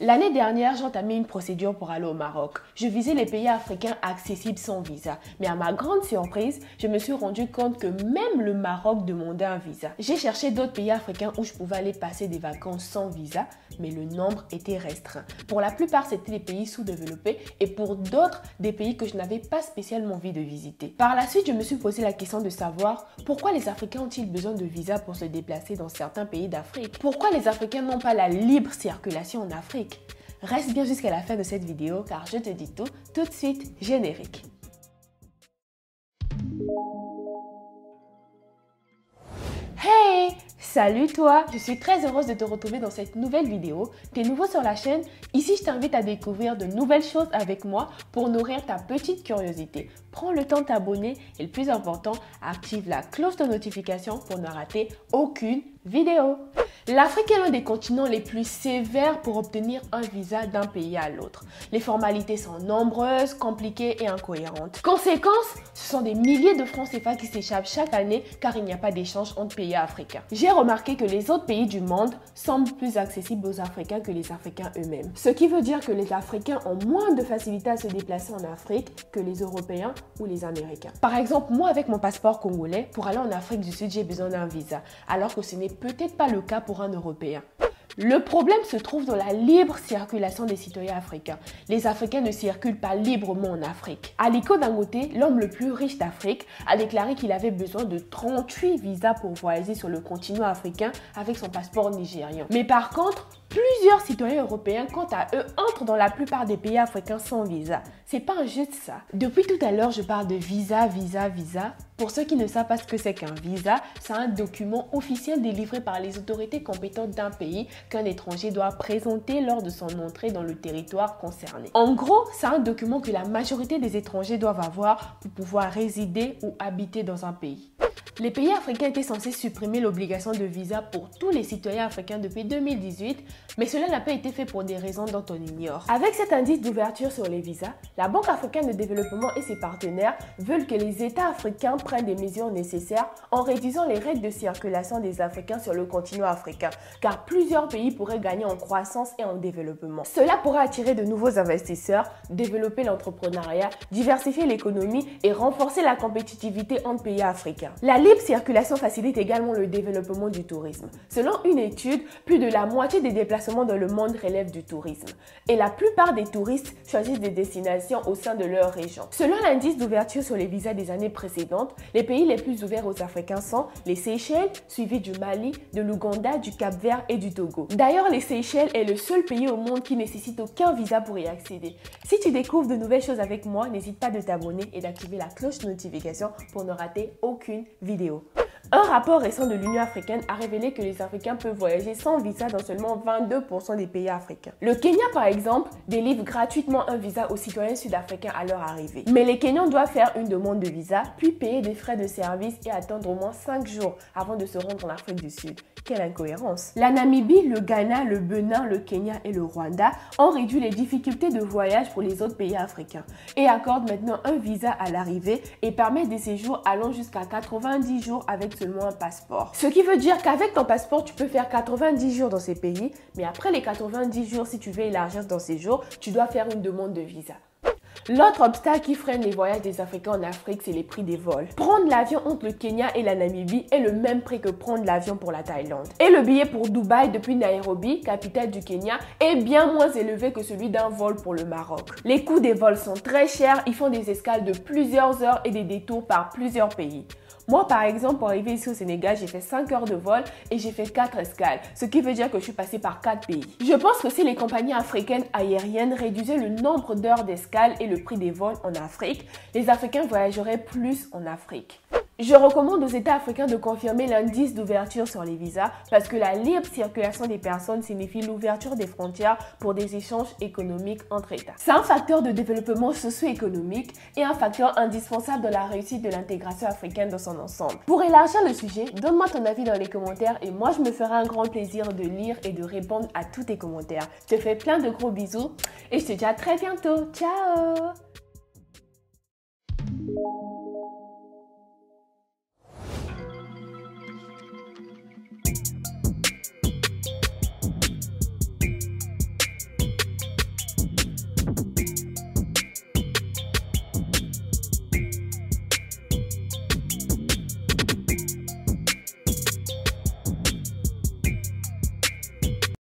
L'année dernière, j'ai entamé une procédure pour aller au Maroc. Je visais les pays africains accessibles sans visa. Mais à ma grande surprise, je me suis rendu compte que même le Maroc demandait un visa. J'ai cherché d'autres pays africains où je pouvais aller passer des vacances sans visa, mais le nombre était restreint. Pour la plupart, c'était des pays sous-développés et pour d'autres, des pays que je n'avais pas spécialement envie de visiter. Par la suite, je me suis posé la question de savoir pourquoi les Africains ont-ils besoin de visa pour se déplacer dans certains pays d'Afrique? Pourquoi les Africains n'ont pas la libre circulation en Afrique? Reste bien jusqu'à la fin de cette vidéo car je te dis tout de suite, générique. Hey! Salut toi! Je suis très heureuse de te retrouver dans cette nouvelle vidéo. T'es nouveau sur la chaîne? Ici, je t'invite à découvrir de nouvelles choses avec moi pour nourrir ta petite curiosité. Prends le temps de t'abonner et le plus important, active la cloche de notification pour ne rater aucune vidéo. L'Afrique est l'un des continents les plus sévères pour obtenir un visa d'un pays à l'autre. Les formalités sont nombreuses, compliquées et incohérentes. Conséquence, ce sont des milliers de francs CFA qui s'échappent chaque année car il n'y a pas d'échange entre pays africains. J'ai remarqué que les autres pays du monde semblent plus accessibles aux Africains que les Africains eux-mêmes. Ce qui veut dire que les Africains ont moins de facilité à se déplacer en Afrique que les Européens ou les Américains. Par exemple, moi avec mon passeport congolais, pour aller en Afrique du Sud, j'ai besoin d'un visa, alors que ce n'est peut-être pas le cas pour un Européen. Le problème se trouve dans la libre circulation des citoyens africains. Les Africains ne circulent pas librement en Afrique. Aliko Dangote, l'homme le plus riche d'Afrique, a déclaré qu'il avait besoin de 38 visas pour voyager sur le continent africain avec son passeport nigérian. Mais par contre, plusieurs citoyens européens, quant à eux, entrent dans la plupart des pays africains sans visa. C'est pas un jeu de ça. Depuis tout à l'heure, je parle de visa. Pour ceux qui ne savent pas ce que c'est qu'un visa, c'est un document officiel délivré par les autorités compétentes d'un pays qu'un étranger doit présenter lors de son entrée dans le territoire concerné. En gros, c'est un document que la majorité des étrangers doivent avoir pour pouvoir résider ou habiter dans un pays. Les pays africains étaient censés supprimer l'obligation de visa pour tous les citoyens africains depuis 2018, mais cela n'a pas été fait pour des raisons dont on ignore. Avec cet indice d'ouverture sur les visas, la Banque africaine de développement et ses partenaires veulent que les États africains prennent des mesures nécessaires en réduisant les règles de circulation des Africains sur le continent africain, car plusieurs pays pourraient gagner en croissance et en développement. Cela pourrait attirer de nouveaux investisseurs, développer l'entrepreneuriat, diversifier l'économie et renforcer la compétitivité entre pays africains. La libre circulation facilite également le développement du tourisme. Selon une étude, plus de la moitié des déplacements dans le monde relèvent du tourisme. Et la plupart des touristes choisissent des destinations au sein de leur région. Selon l'indice d'ouverture sur les visas des années précédentes, les pays les plus ouverts aux Africains sont les Seychelles, suivis du Mali, de l'Ouganda, du Cap-Vert et du Togo. D'ailleurs, les Seychelles est le seul pays au monde qui nécessite aucun visa pour y accéder. Si tu découvres de nouvelles choses avec moi, n'hésite pas de t'abonner et d'activer la cloche de notification pour ne rater aucune vidéo. Un rapport récent de l'Union africaine a révélé que les Africains peuvent voyager sans visa dans seulement 22% des pays africains. Le Kenya, par exemple, délivre gratuitement un visa aux citoyens sud-africains à leur arrivée. Mais les Kenyans doivent faire une demande de visa, puis payer des frais de service et attendre au moins 5 jours avant de se rendre en Afrique du Sud. Quelle incohérence! La Namibie, le Ghana, le Bénin, le Kenya et le Rwanda ont réduit les difficultés de voyage pour les autres pays africains et accordent maintenant un visa à l'arrivée et permettent des séjours allant jusqu'à 90 jours avec seulement un passeport. Ce qui veut dire qu'avec ton passeport, tu peux faire 90 jours dans ces pays, mais après les 90 jours, si tu veux élargir ton séjour, tu dois faire une demande de visa. L'autre obstacle qui freine les voyages des Africains en Afrique, c'est les prix des vols. Prendre l'avion entre le Kenya et la Namibie est le même prix que prendre l'avion pour la Thaïlande. Et le billet pour Dubaï depuis Nairobi, capitale du Kenya, est bien moins élevé que celui d'un vol pour le Maroc. Les coûts des vols sont très chers, ils font des escales de plusieurs heures et des détours par plusieurs pays. Moi, par exemple, pour arriver ici au Sénégal, j'ai fait 5 heures de vol et j'ai fait 4 escales, ce qui veut dire que je suis passée par 4 pays. Je pense que si les compagnies africaines aériennes réduisaient le nombre d'heures d'escale et le prix des vols en Afrique, les Africains voyageraient plus en Afrique. Je recommande aux États africains de confirmer l'indice d'ouverture sur les visas parce que la libre circulation des personnes signifie l'ouverture des frontières pour des échanges économiques entre États. C'est un facteur de développement socio-économique et un facteur indispensable dans la réussite de l'intégration africaine dans son ensemble. Pour élargir le sujet, donne-moi ton avis dans les commentaires et moi je me ferai un grand plaisir de lire et de répondre à tous tes commentaires. Je te fais plein de gros bisous et je te dis à très bientôt. Ciao!